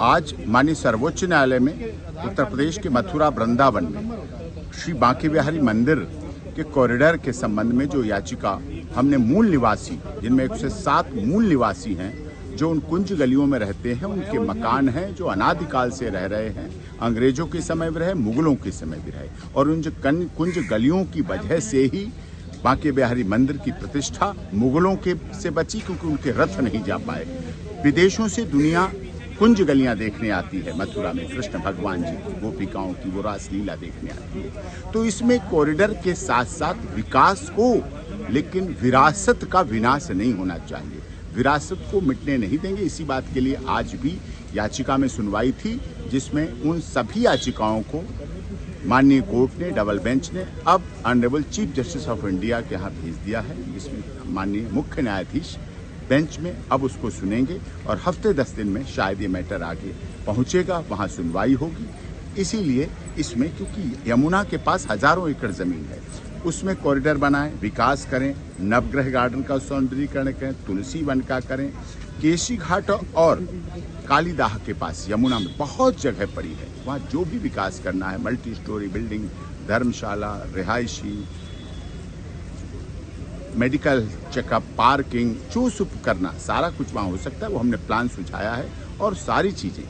आज माननीय सर्वोच्च न्यायालय में उत्तर प्रदेश के मथुरा वृंदावन में श्री बांके बिहारी मंदिर के कॉरिडोर के संबंध में जो याचिका हमने मूल निवासी, जिनमें 107 मूल निवासी हैं, जो उन कुंज गलियों में रहते हैं, उनके मकान हैं जो अनादिकाल से रह रहे हैं, अंग्रेजों के समय भी रहे, मुगलों के समय भी रहे, और उन कुंज गलियों की वजह से ही बांके बिहारी मंदिर की प्रतिष्ठा मुगलों के से बची, क्योंकि उनके रथ नहीं जा पाए। विदेशों से दुनिया कुंज गलियां देखने आती है, मथुरा में कृष्ण भगवान जी की, गोपिकाओं की वो रासलीला देखने आती है। तो इसमें कॉरिडोर के साथ साथ विकास हो, लेकिन विरासत का विनाश नहीं होना चाहिए। विरासत को मिटने नहीं देंगे। इसी बात के लिए आज भी याचिका में सुनवाई थी, जिसमें उन सभी याचिकाओं को माननीय कोर्ट ने, डबल बेंच ने अब honourable chief justice of India के यहाँ भेज दिया है, जिसमें माननीय मुख्य न्यायाधीश बेंच में अब उसको सुनेंगे और हफ्ते 10 दिन में शायद ये मैटर आगे पहुंचेगा, वहां सुनवाई होगी। इसीलिए इसमें, क्योंकि यमुना के पास हजारों एकड़ जमीन है, उसमें कॉरिडोर बनाएं, विकास करें, नवग्रह गार्डन का सौंदर्यीकरण करें, तुलसी वन का करें। केशी घाट और कालीदाह के पास यमुना में बहुत जगह पड़ी है, वहाँ जो भी विकास करना है, मल्टी स्टोरी बिल्डिंग, धर्मशाला, रिहायशी, मेडिकल चेकअप, पार्किंग, जो सब करना, सारा कुछ वहाँ हो सकता है। वो हमने प्लान सुझाया है और सारी चीज़ें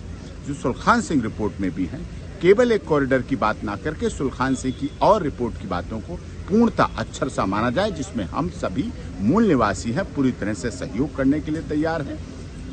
जो सुलखान सिंह रिपोर्ट में भी हैं, केवल एक कॉरिडोर की बात ना करके सुलखान सिंह की और रिपोर्ट की बातों को पूर्णतः अक्षर सा माना जाए, जिसमें हम सभी मूल निवासी हैं, पूरी तरह से सहयोग करने के लिए तैयार हैं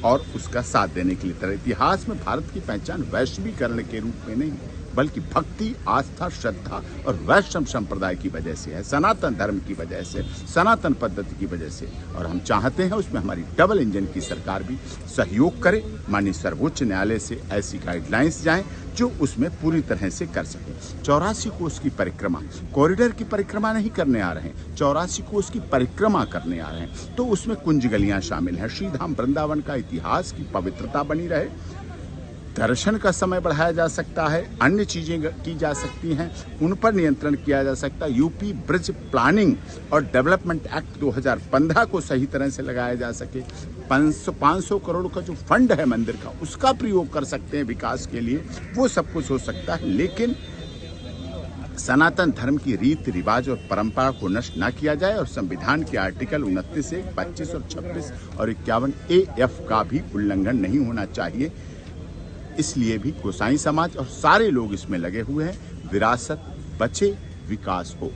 और उसका साथ देने के लिए तैयार। इतिहास में भारत की पहचान वैश्वीकरण के रूप में नहीं, बल्कि भक्ति, आस्था, श्रद्धा और वैष्णव संप्रदाय की वजह से है, सनातन धर्म की वजह से, सनातन पद्धति की वजह से। और हम चाहते हैं उसमें हमारी डबल इंजन की सरकार भी सहयोग करे। माननीय सर्वोच्च न्यायालय से ऐसी गाइडलाइंस जाएं जो उसमें पूरी तरह से कर सके। 84 कोस की परिक्रमा, कॉरिडोर की परिक्रमा नहीं करने आ रहे हैं, 84 कोस की परिक्रमा करने आ रहे हैं। तो उसमें कुंज गलियां शामिल हैं। श्रीधाम वृंदावन का इतिहास की पवित्रता बनी रहे, दर्शन का समय बढ़ाया जा सकता है, अन्य चीजें की जा सकती हैं, उन पर नियंत्रण किया जा सकता है। यूपी ब्रिज प्लानिंग और डेवलपमेंट एक्ट 2015 को सही तरह से लगाया जा सके। 500 करोड़ का जो फंड है मंदिर का, उसका प्रयोग कर सकते हैं विकास के लिए, वो सब कुछ हो सकता है। लेकिन सनातन धर्म की रीति रिवाज और परंपरा को नष्ट न किया जाए और संविधान के आर्टिकल 29, 25 और 26 और 51A(F) का भी उल्लंघन नहीं होना चाहिए। इसलिए भी गोसाई समाज और सारे लोग इसमें लगे हुए हैं। विरासत बचे, विकास हो।